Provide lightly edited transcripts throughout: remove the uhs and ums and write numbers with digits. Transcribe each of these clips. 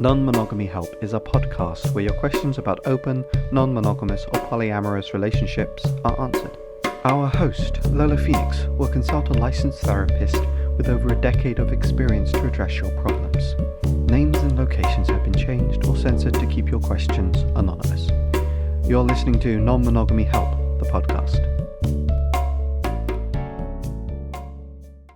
Non-Monogamy Help is a podcast where your questions about open, non-monogamous or polyamorous relationships are answered. Our host, Lola Phoenix, will consult a licensed therapist with over a decade of experience to address your problems. Names and locations have been changed or censored to keep your questions anonymous. You're listening to Non-Monogamy Help, the podcast.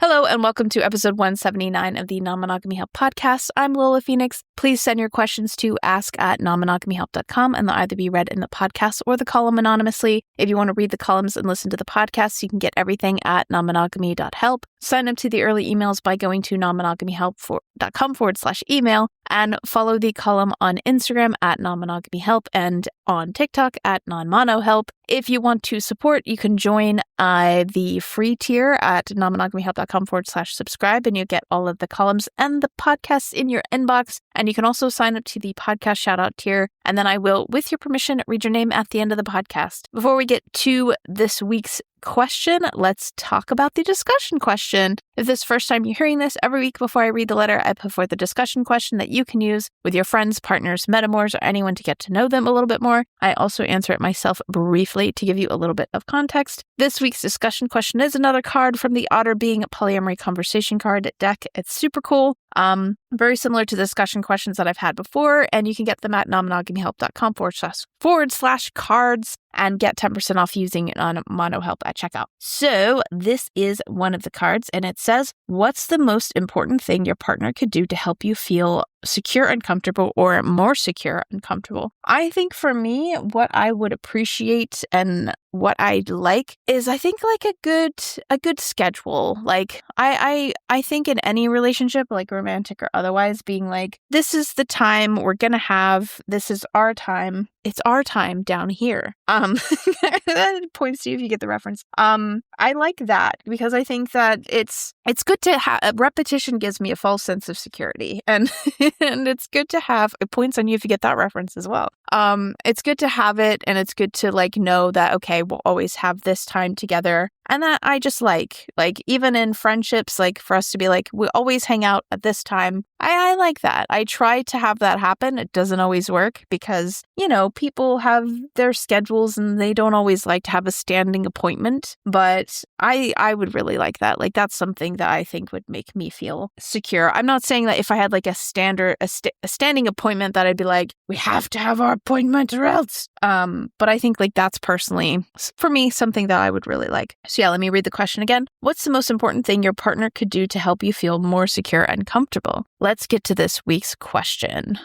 Hello and welcome to episode 179 of the Non-Monogamy Help podcast. I'm Lola Phoenix. Please send your questions to ask@nonmonogamyhelp.com and they'll either be read in the podcast or the column anonymously. If you want to read the columns and listen to the podcast, you can get everything at nonmonogamy.help. Sign up to the early emails by going to nonmonogamyhelp.com/email and follow the column on Instagram at nonmonogamyhelp and on TikTok at nonmonohelp. If you want to support, you can join the free tier at nonmonogamyhelp.com/subscribe and you'll get all of the columns and the podcasts in your inbox. And you can also sign up to the podcast shoutout tier. And then I will, with your permission, read your name at the end of the podcast. Before we get to this week's question, let's talk about the discussion question. If this is the first time you're hearing this, every week before I read the letter, I put forth a discussion question that you can use with your friends, partners, metamors, or anyone to get to know them a little bit more. I also answer it myself briefly to give you a little bit of context. This week's discussion question is another card from the Otter Being Polyamory Conversation card deck. It's super cool. Very similar to discussion questions that I've had before, and you can get them at nonmonogamyhelp.com/cards and get 10% off using it on MonoHelp at checkout. So this is one of the cards, and it says, what's the most important thing your partner could do to help you feel secure and comfortable or more secure and comfortable? I think for me, what I would appreciate and what I'd like is I think like a good schedule. Like I think in any relationship, like romantic or otherwise, being like, this is the time we're going to have, this is our time. It's our time down here. That points to you if you get the reference. I like that because I think that it's good to have repetition gives me a false sense of security and and it's good to have it points on you if you get that reference as well. It's good to have it and it's good to like know that, okay, we'll always have this time together. And that I just like even in friendships, like for us to be like, we always hang out at this time. I like that. I try to have that happen. It doesn't always work because, you know, people have their schedules and they don't always like to have a standing appointment. But I would really like that. Like that's something that I think would make me feel secure. I'm not saying that if I had like a standing appointment that I'd be like, we have to have our appointment or else. But I think like that's personally, for me, something that I would really like. So yeah, let me read the question again. What's the most important thing your partner could do to help you feel more secure and comfortable? Let's get to this week's question.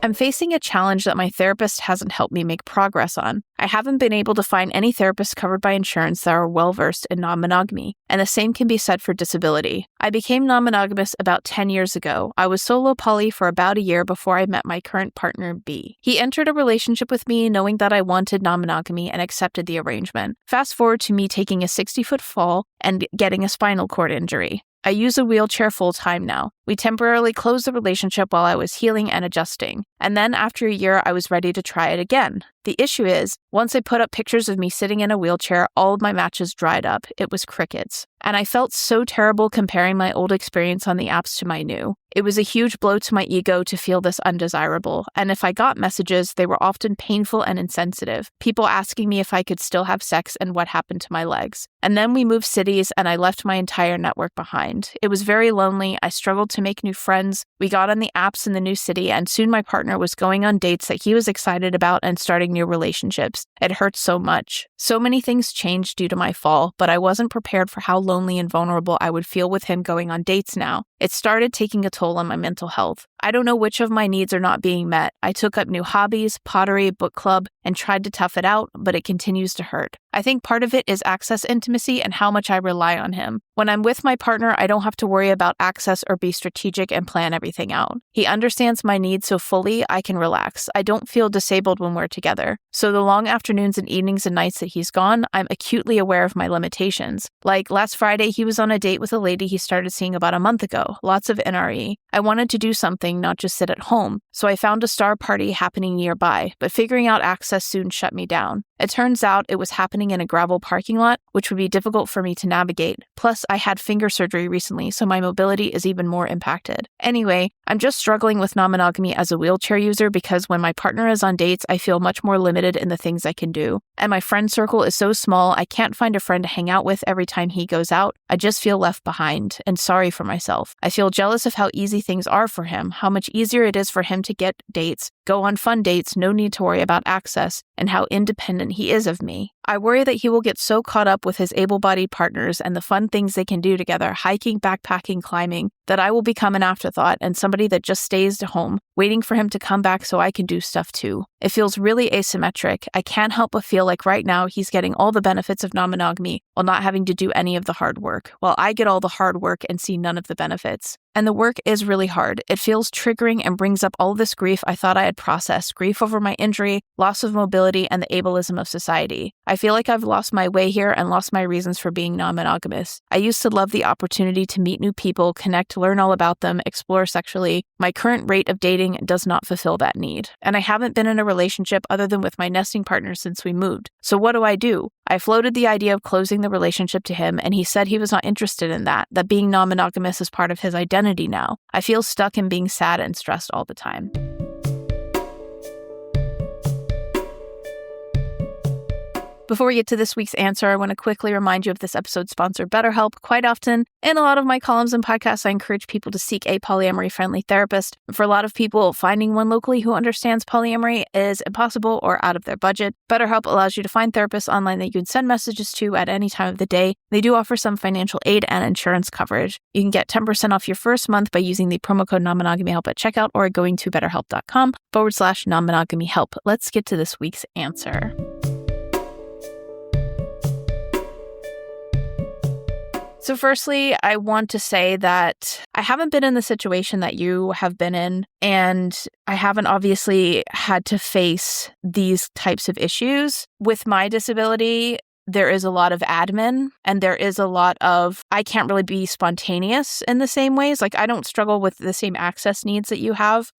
I'm facing a challenge that my therapist hasn't helped me make progress on. I haven't been able to find any therapists covered by insurance that are well-versed in non-monogamy, and the same can be said for disability. I became non-monogamous about 10 years ago. I was solo poly for about a year before I met my current partner, B. He entered a relationship with me knowing that I wanted non-monogamy and accepted the arrangement. Fast forward to me taking a 60-foot fall and getting a spinal cord injury. I use a wheelchair full-time now. We temporarily closed the relationship while I was healing and adjusting. And then after a year, I was ready to try it again. The issue is, once I put up pictures of me sitting in a wheelchair, all of my matches dried up. It was crickets. And I felt so terrible comparing my old experience on the apps to my new. It was a huge blow to my ego to feel this undesirable. And if I got messages, they were often painful and insensitive. People asking me if I could still have sex and what happened to my legs. And then we moved cities and I left my entire network behind. It was very lonely. I struggled to make new friends. We got on the apps in the new city and soon my partner was going on dates that he was excited about and starting new relationships. It hurt so much. So many things changed due to my fall, but I wasn't prepared for how lonely and vulnerable I would feel with him going on dates now. It started taking a toll on my mental health. I don't know which of my needs are not being met. I took up new hobbies, pottery, book club, and tried to tough it out, but it continues to hurt. I think part of it is access intimacy and how much I rely on him. When I'm with my partner, I don't have to worry about access or be strategic and plan everything out. He understands my needs so fully I can relax. I don't feel disabled when we're together. So the long afternoons and evenings and nights that he's gone, I'm acutely aware of my limitations. Like last Friday, he was on a date with a lady he started seeing about a month ago. Lots of NRE. I wanted to do something, not just sit at home. So I found a star party happening nearby, but figuring out access soon shut me down. It turns out it was happening in a gravel parking lot, which would be difficult for me to navigate. Plus, I had finger surgery recently, so my mobility is even more impacted. Anyway, I'm just struggling with non-monogamy as a wheelchair user because when my partner is on dates, I feel much more limited in the things I can do. And my friend circle is so small, I can't find a friend to hang out with every time he goes out. I just feel left behind and sorry for myself. I feel jealous of how easy things are for him, how much easier it is for him to get dates, go on fun dates, no need to worry about access, and how independent he is of me. I worry that he will get so caught up with his able-bodied partners and the fun things they can do together, hiking, backpacking, climbing, that I will become an afterthought and somebody that just stays at home, waiting for him to come back so I can do stuff too. It feels really asymmetric. I can't help but feel like right now he's getting all the benefits of non-monogamy while not having to do any of the hard work, while I get all the hard work and see none of the benefits. And the work is really hard. It feels triggering and brings up all this grief I thought I had processed, grief over my injury, loss of mobility, and the ableism of society. I feel like I've lost my way here and lost my reasons for being non-monogamous. I used to love the opportunity to meet new people, connect, learn all about them, explore sexually. My current rate of dating does not fulfill that need. And I haven't been in a relationship other than with my nesting partner since we moved. So what do? I floated the idea of closing the relationship to him, and he said he was not interested in that being non-monogamous is part of his identity now. I feel stuck in being sad and stressed all the time. Before we get to this week's answer, I want to quickly remind you of this episode's sponsor, BetterHelp. Quite often, in a lot of my columns and podcasts, I encourage people to seek a polyamory-friendly therapist. For a lot of people, finding one locally who understands polyamory is impossible or out of their budget. BetterHelp allows you to find therapists online that you can send messages to at any time of the day. They do offer some financial aid and insurance coverage. You can get 10% off your first month by using the promo code non-monogamyhelp at checkout or going to betterhelp.com/non-monogamyhelp. Let's get to this week's answer. So firstly, I want to say that I haven't been in the situation that you have been in, and I haven't obviously had to face these types of issues. With my disability, there is a lot of admin and there is a lot of, I can't really be spontaneous in the same ways. Like I don't struggle with the same access needs that you have.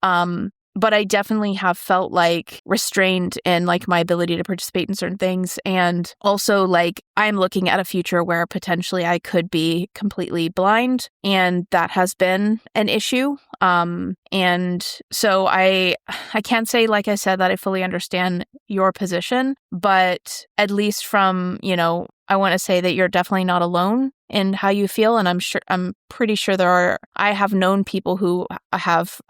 But I definitely have felt like restrained in like my ability to participate in certain things. And also like I'm looking at a future where potentially I could be completely blind. And that has been an issue. And so I can't say, like I said, that I fully understand your position, but at least from, I want to say that you're definitely not alone in how you feel. And I'm pretty sure I have known people who have,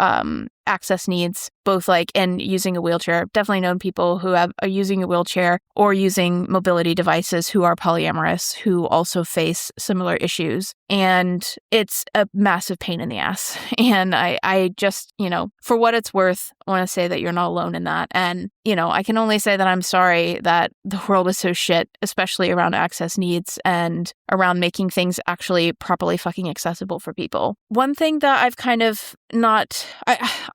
access needs, both like in using a wheelchair. I've definitely known people who are using a wheelchair or using mobility devices who are polyamorous, who also face similar issues. And it's a massive pain in the ass. And I just, for what it's worth, I want to say that you're not alone in that. And, I can only say that I'm sorry that the world is so shit, especially around access needs and around making things actually properly fucking accessible for people. One thing that I've kind of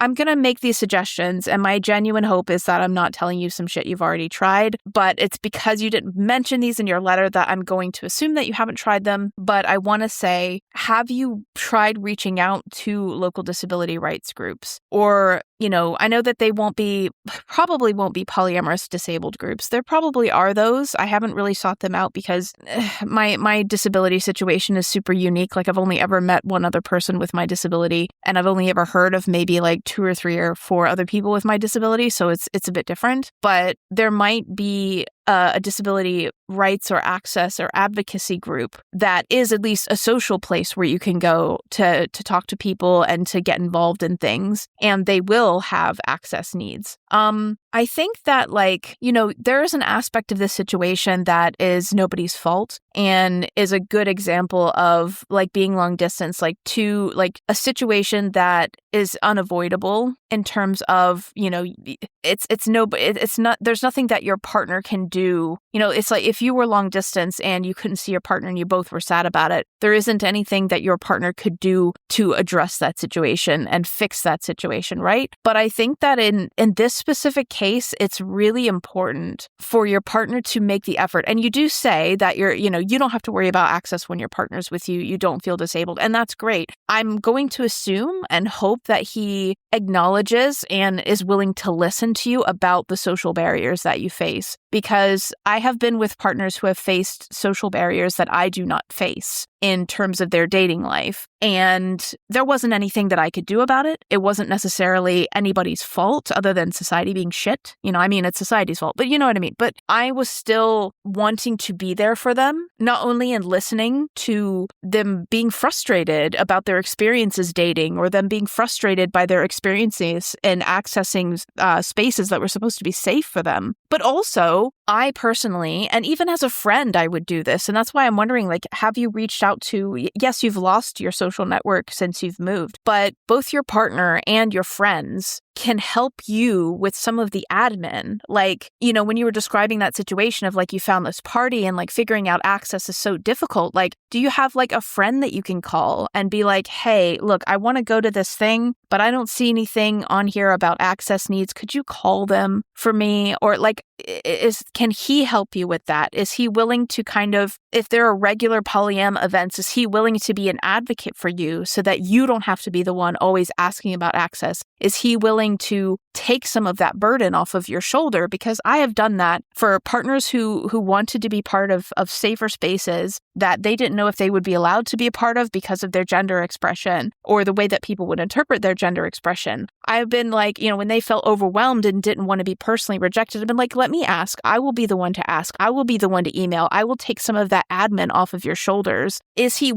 I'm going to make these suggestions, and my genuine hope is that I'm not telling you some shit you've already tried, but it's because you didn't mention these in your letter that I'm going to assume that you haven't tried them. But I want to say, have you tried reaching out to local disability rights groups? Or, I know that they probably won't be polyamorous disabled groups. There probably are those. I haven't really sought them out because my disability situation is super unique. Like I've only ever met one other person with my disability, and I've only ever heard of maybe like 2 or 3 or 4 other people with my disability. So it's a bit different, but there might be a disability rights or access or advocacy group that is at least a social place where you can go to talk to people and to get involved in things, and they will have access needs. I think that there is an aspect of this situation that is nobody's fault and is a good example of like being long distance, to a situation that is unavoidable in terms of, there's nothing that your partner can do. It's like if you were long distance and you couldn't see your partner and you both were sad about it, there isn't anything that your partner could do to address that situation and fix that situation, right? But I think that in this specific case, it's really important for your partner to make the effort. And you do say that you don't have to worry about access when your partner's with you. You don't feel disabled. And that's great. I'm going to assume and hope that he acknowledges and is willing to listen to you about the social barriers that you face. Because I have been with partners who have faced social barriers that I do not face in terms of their dating life. And there wasn't anything that I could do about it. It wasn't necessarily anybody's fault other than society being shit. It's society's fault, but you know what I mean? But I was still wanting to be there for them, not only in listening to them being frustrated about their experiences dating or them being frustrated by their experiences in accessing spaces that were supposed to be safe for them, but also I personally, and even as a friend, I would do this. And that's why I'm wondering, have you reached out to, yes, you've lost your social network since you've moved, but both your partner and your friends can help you with some of the admin. When you were describing that situation of you found this party and figuring out access is so difficult, do you have a friend that you can call and be like, hey, look, I want to go to this thing, but I don't see anything on here about access needs. Could you call them for me? Or can he help you with that? Is he willing to if there are regular polyam events, is he willing to be an advocate for you so that you don't have to be the one always asking about access? Is he willing to take some of that burden off of your shoulder? Because I have done that for partners who wanted to be part of safer spaces that they didn't know if they would be allowed to be a part of because of their gender expression or the way that people would interpret their gender expression. I've been when they felt overwhelmed and didn't want to be personally rejected, I've been let me ask. I will be the one to ask. I will be the one to email. I will take some of that admin off of your shoulders. Is he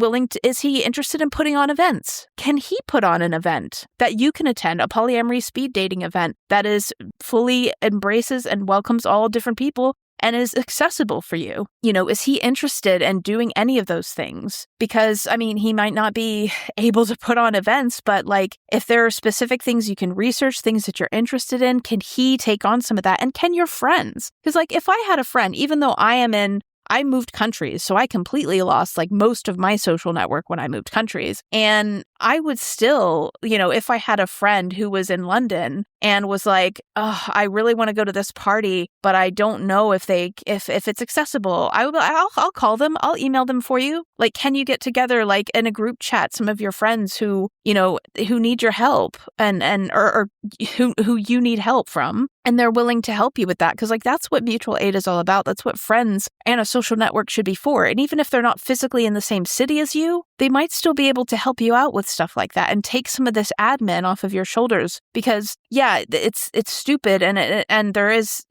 interested in putting on events? Can he put on an event that you can attend, a polyamory speed dating event that is fully embraces and welcomes all different people and is accessible for you? Is he interested in doing any of those things? Because, he might not be able to put on events, but if there are specific things you can research, things that you're interested in, can he take on some of that? And can your friends? Because if I had a friend, even though I moved countries, so I completely lost most of my social network when I moved countries. And I would still, if I had a friend who was in London and was oh, I really want to go to this party, but I don't know if it's accessible, I'll call them, I'll email them for you. Can you get together in a group chat, some of your friends who need your help or who you need help from, and they're willing to help you with that? Because that's what mutual aid is all about. That's what friends and a social network should be for. And even if they're not physically in the same city as you, they might still be able to help you out with stuff like that and take some of this admin off of your shoulders. Because it's stupid and there is,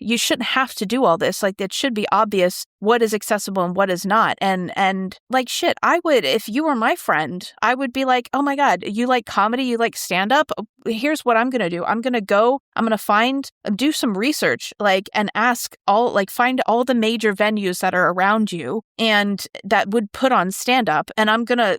you shouldn't have to do all this. It should be obvious what is accessible and what is not. And shit, I would, if you were my friend, I would be oh my God, you like comedy, you like stand up? Here's what I'm going to do. I'm going to do some research, and ask find all the major venues that are around you and that would put on stand up. And I'm going to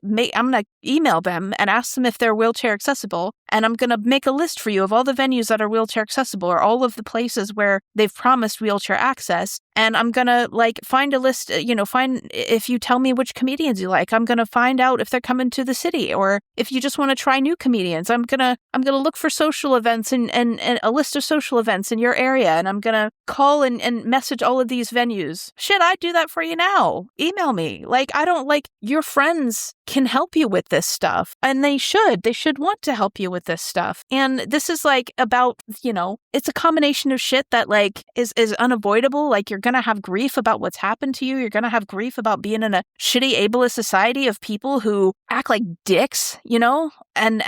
email them and ask them if they're wheelchair accessible. And I'm going to make a list for you of all the venues that are wheelchair accessible or all of the places where they've promised wheelchair access. And I'm going to find a list, if you tell me which comedians you like, I'm going to find out if they're coming to the city, or if you just want to try new comedians, I'm going to look for social events and a list of social events in your area. And I'm going to call and message all of these venues. Shit, I'd do that for you now. Email me. Your friends can help you with this stuff, and they should want to help you with this stuff. And this is about, it's a combination of shit that is unavoidable. You're going to have grief about what's happened to you. You're going to have grief about being in a shitty ableist society of people who act like dicks, and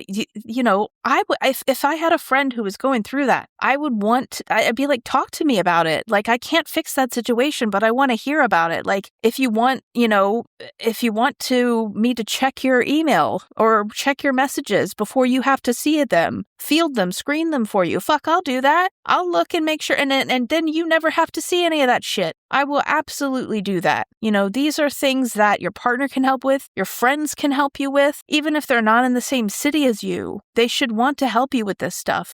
if I had a friend who was going through that, I'd be talk to me about it. I can't fix that situation, but I want to hear about it. If you want me to check your email or check your messages before you have to see them, field them, screen them for you, fuck, I'll do that. I'll look and make sure, and then you never have to see any of that shit. I will absolutely do that. These are things that your partner can help with, your friends can help you with, even if they're not in the same city as you. They should want to help you with this stuff.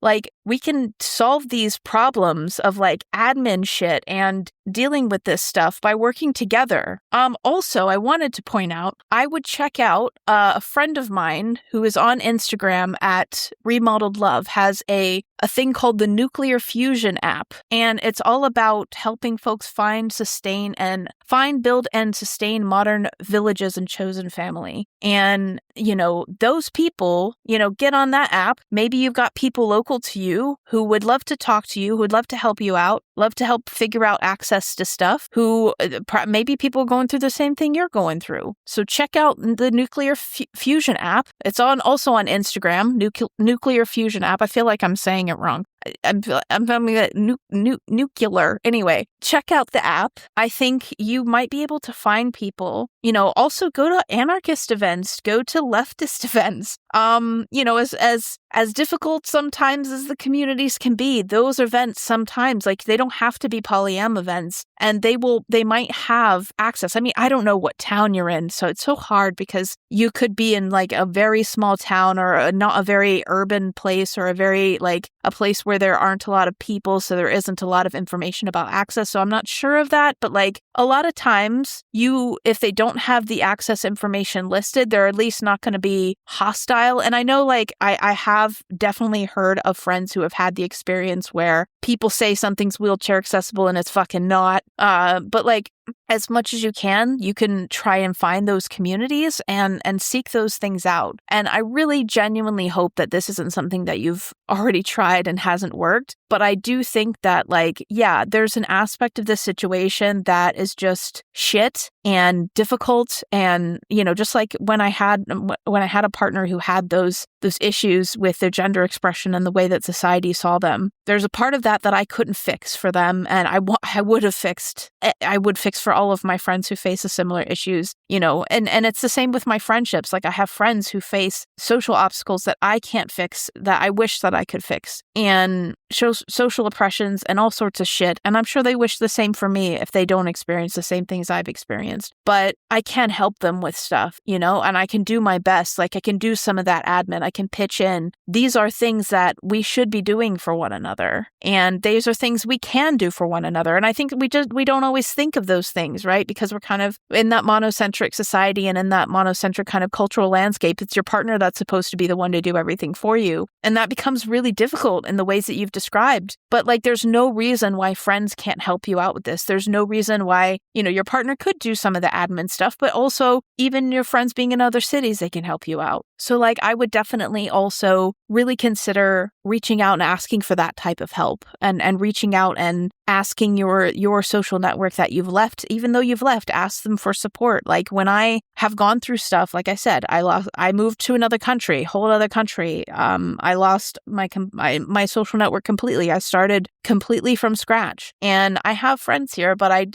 we can solve these problems of like admin shit and dealing with this stuff by working together. Also, I wanted to point out, I would check out a friend of mine who is on Instagram at Remodeled Love has a thing called the Nuclear Fusion app. And it's all about helping folks find, build, and sustain modern villages and chosen family. And, those people, get on that app. Maybe you've got people local to you who would love to talk to you, who would love to help you out, love to help figure out access to stuff, who maybe people are going through the same thing you're going through. So check out the Nuclear Fusion app. It's also on Instagram, Nuclear Fusion app. I feel like I'm saying it wrong. I'm filming that nuclear. Anyway, check out the app. I think you might be able to find people, also go to anarchist events, go to leftist events. As difficult sometimes as the communities can be, those events sometimes, like, they don't have to be polyam events, and they might have access. I mean, I don't know what town you're in, so it's so hard because you could be in like a very small town or not a very urban place, or a place where there aren't a lot of people, so there isn't a lot of information about access. So I'm not sure of that, but like a lot of times if they don't have the access information listed, they're at least not going to be hostile. And I know like I have definitely heard of friends who have had the experience where people say something's wheelchair accessible and it's fucking not. But like, as much as you can try and find those communities and seek those things out. And I really genuinely hope that this isn't something that you've already tried and hasn't worked. But I do think that there's an aspect of this situation that is just shit and difficult. And, just like when I had a partner who had those issues with their gender expression and the way that society saw them, there's a part of that I couldn't fix for them. And I would fix for all of my friends who face similar issues, and it's the same with my friendships. Like, I have friends who face social obstacles that I can't fix, that I wish that I could fix, and social oppressions and all sorts of shit. And I'm sure they wish the same for me if they don't experience the same things I've experienced. But I can help them with stuff, and I can do my best. Like, I can do some of that admin. I can pitch in. These are things that we should be doing for one another. And these are things we can do for one another. And I think we don't always think of those things, right? Because we're kind of in that monocentric society and in that monocentric kind of cultural landscape. It's your partner that's supposed to be the one to do everything for you. And that becomes really difficult in the ways that you've described. But like, there's no reason why friends can't help you out with this. There's no reason why, your partner could do some of the admin stuff, but also even your friends being in other cities, they can help you out. So like, I would definitely also really consider reaching out and asking for that type of help, and reaching out and asking your social network that you've left, even though you've left, ask them for support. Like, when I have gone through stuff, like I said, I moved to another country, whole other country. I lost my social network completely. I started completely from scratch, and I have friends here, but I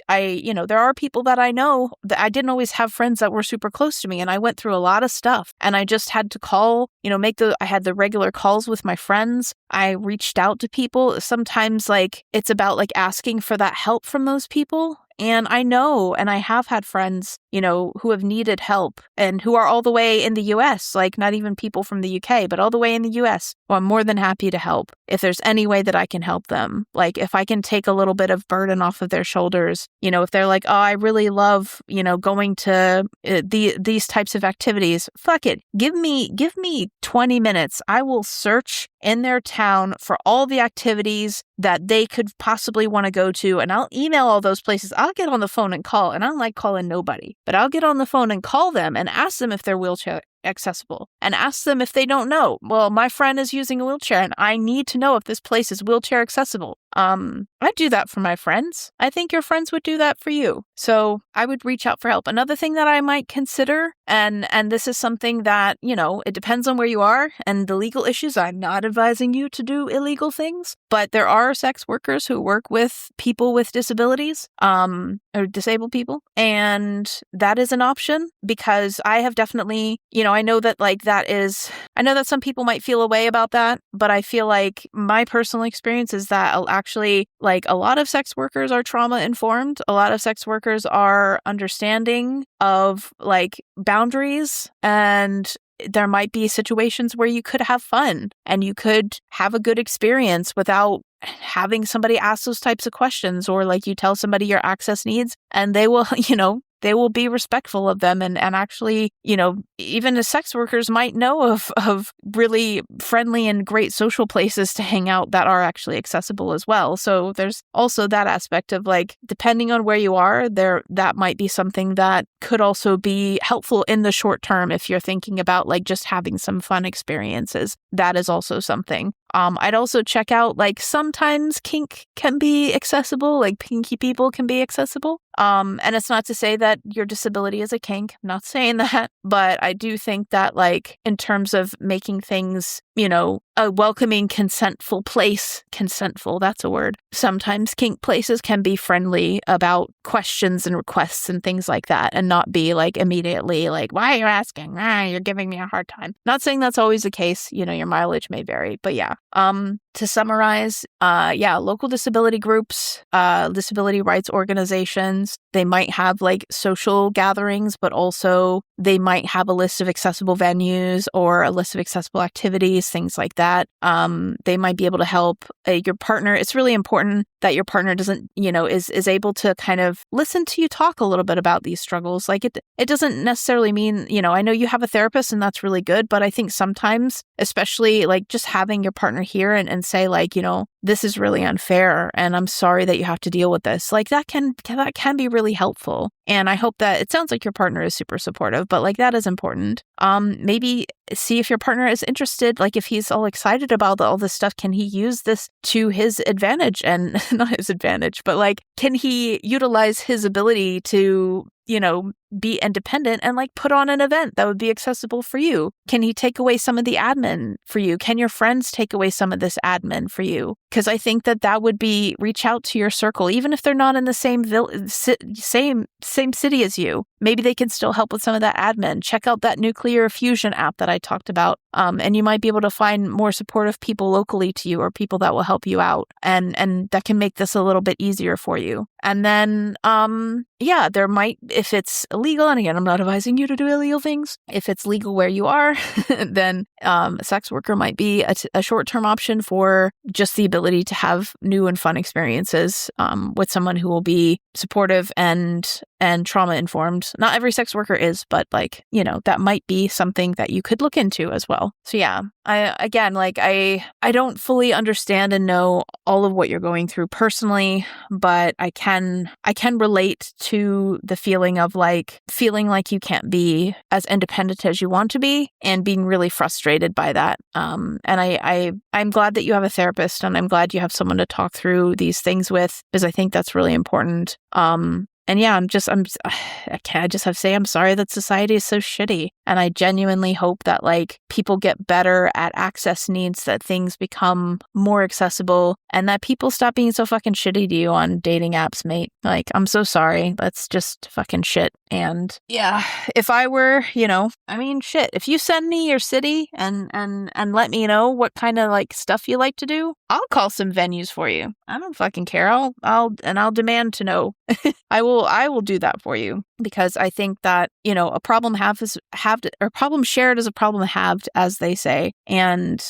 there are people that I know that I didn't always have friends that were super close to me, and I went through a lot of stuff, and I just had to call, I had the regular calls with my friends. I reached out to people. Sometimes like it's about like asking for that help from those people. And I know, and I have had friends, who have needed help and who are all the way in the US, like not even people from the UK, but all the way in the US. Well, I'm more than happy to help if there's any way that I can help them. Like, if I can take a little bit of burden off of their shoulders, if they're like, oh, I really love, going to these types of activities. Fuck it. Give me 20 minutes. I will search in their town for all the activities that they could possibly want to go to, and I'll email all those places. I'll get on the phone and call, and I don't like calling nobody, but I'll get on the phone and call them and ask them if they're wheelchair accessible, and ask them if they don't know. Well, my friend is using a wheelchair and I need to know if this place is wheelchair accessible. I do that for my friends. I think your friends would do that for you. So I would reach out for help. Another thing that I might consider, and this is something that, it depends on where you are and the legal issues. I'm not advising you to do illegal things, but there are sex workers who work with people with disabilities, or disabled people. And that is an option, because I have definitely, I know that I know that some people might feel a way about that, but I feel like my personal experience is that actually, like, a lot of sex workers are trauma informed. A lot of sex workers are understanding of like boundaries and there might be situations where you could have fun and you could have a good experience without having somebody ask those types of questions, or like you tell somebody your access needs and they will, they will be respectful of them and actually, even the sex workers might know of really friendly and great social places to hang out that are actually accessible as well. So there's also that aspect of like, depending on where you are, that might be something that could also be helpful in the short term if you're thinking about like just having some fun experiences. That is also something. I'd also check out like sometimes kink can be accessible, like kinky people can be accessible. And it's not to say that your disability is a kink. I'm not saying that, but I do think that like in terms of making things, a welcoming, consentful place, that's a word. Sometimes kink places can be friendly about questions and requests and things like that and not be like immediately like, why are you asking? You're giving me a hard time. Not saying that's always the case. Your mileage may vary, but yeah. To summarize, local disability groups, disability rights organizations, they might have like social gatherings, but also they might have a list of accessible venues or a list of accessible activities, things like that. They might be able to help your partner. It's really important that your partner doesn't, is able to kind of listen to you talk a little bit about these struggles. Like it doesn't necessarily mean, I know you have a therapist and that's really good, but I think sometimes, especially like just having your partner here and say like, this is really unfair and I'm sorry that you have to deal with this. Like that can be really helpful. And I hope that it sounds like your partner is super supportive, but like that is important. Maybe see if your partner is interested, like if he's all excited about all this stuff, can he use this to his advantage and not his advantage, but like, can he utilize his ability to, be independent and like put on an event that would be accessible for you? Can he take away some of the admin for you? Can your friends take away some of this admin for you? Because I think that would be reach out to your circle, even if they're not in the same same city as you. Maybe they can still help with some of that admin. Check out that nuclear fusion app that I talked about. And you might be able to find more supportive people locally to you or people that will help you out. And that can make this a little bit easier for you. And then, there might, if it's illegal, and again, I'm not advising you to do illegal things. If it's legal where you are, then a sex worker might be a short-term option for just the ability to have new and fun experiences with someone who will be supportive and trauma-informed. Not every sex worker is, but like, that might be something that you could look into as well. So yeah, I don't fully understand and know all of what you're going through personally, but I can relate to the feeling of like feeling like you can't be as independent as you want to be and being really frustrated by that. And I'm glad that you have a therapist and I'm glad you have someone to talk through these things with, because I think that's really important. And yeah, I just have to say I'm sorry that society is so shitty. And I genuinely hope that like people get better at access needs, that things become more accessible, and that people stop being so fucking shitty to you on dating apps, mate. Like, I'm so sorry. That's just fucking shit. And yeah, if I were, shit, if you send me your city and let me know what kind of like stuff you like to do, I'll call some venues for you. I don't fucking care. I'll demand to know. I will do that for you, because I think that, a problem problem shared is a problem halved, as they say. And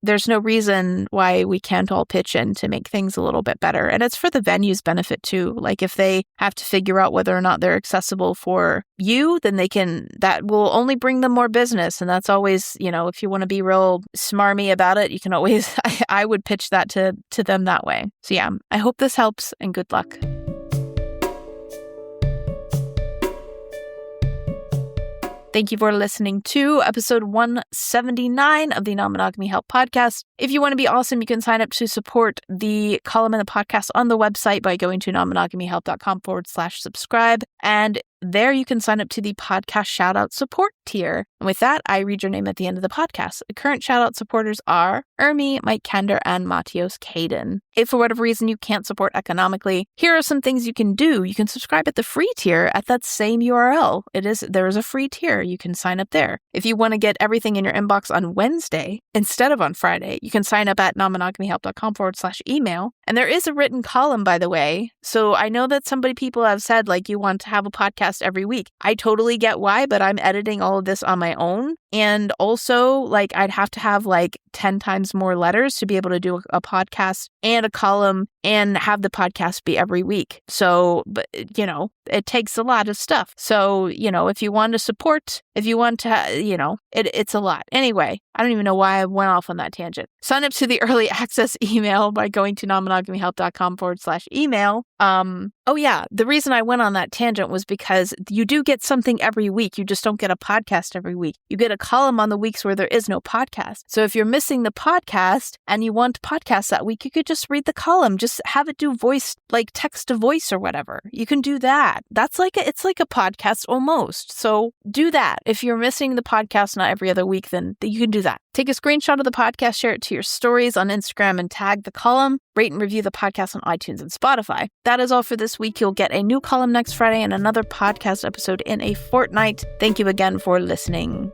there's no reason why we can't all pitch in to make things a little bit better. And it's for the venue's benefit too. Like if they have to figure out whether or not they're accessible for you, then that will only bring them more business. And that's always, if you want to be real smarmy about it, you can always, I would pitch that to them that way. So yeah, I hope this helps and good luck. Thank you for listening to episode 179 of the Non-Monogamy Help podcast. If you want to be awesome, you can sign up to support the column in the podcast on the website by going to nonmonogamyhelp.com/subscribe. And there you can sign up to the podcast shoutout support tier. And with that, I read your name at the end of the podcast. The current shoutout supporters are Ermi, Mike Kender, and Matios Caden. If for whatever reason you can't support economically, here are some things you can do. You can subscribe at the free tier at that same URL. There is a free tier. You can sign up there. If you want to get everything in your inbox on Wednesday instead of on Friday, you can sign up at nonmonogamyhelp.com/email. And there is a written column, by the way. So I know that people have said like you want to have a podcast every week. I totally get why, but I'm editing all of this on my own. And also, like, I'd have to have like 10 times more letters to be able to do a podcast and a column and have the podcast be every week. So, but it takes a lot of stuff. So, if you want to support, if you want to, it's a lot. Anyway, I don't even know why I went off on that tangent. Sign up to the early access email by going to nonmonogamyhelp.com/email. Oh yeah, the reason I went on that tangent was because you do get something every week. You just don't get a podcast every week. You get a column on the weeks where there is no podcast. So if you're missing the podcast and you want podcasts that week, you could just read the column. Just have it do voice, like text to voice or whatever. You can do that. It's like a podcast almost. So do that. If you're missing the podcast not every other week, then you can do that. Take a screenshot of the podcast, share it to your stories on Instagram, and tag the column. Rate and review the podcast on iTunes and Spotify. That is all for this week. You'll get a new column next Friday and another podcast episode in a fortnight. Thank you again for listening.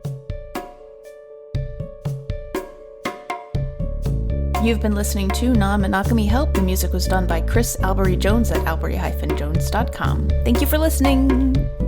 You've been listening to Non-Monogamy Help. The music was done by Chris Albury Jones at albury-jones.com. Thank you for listening.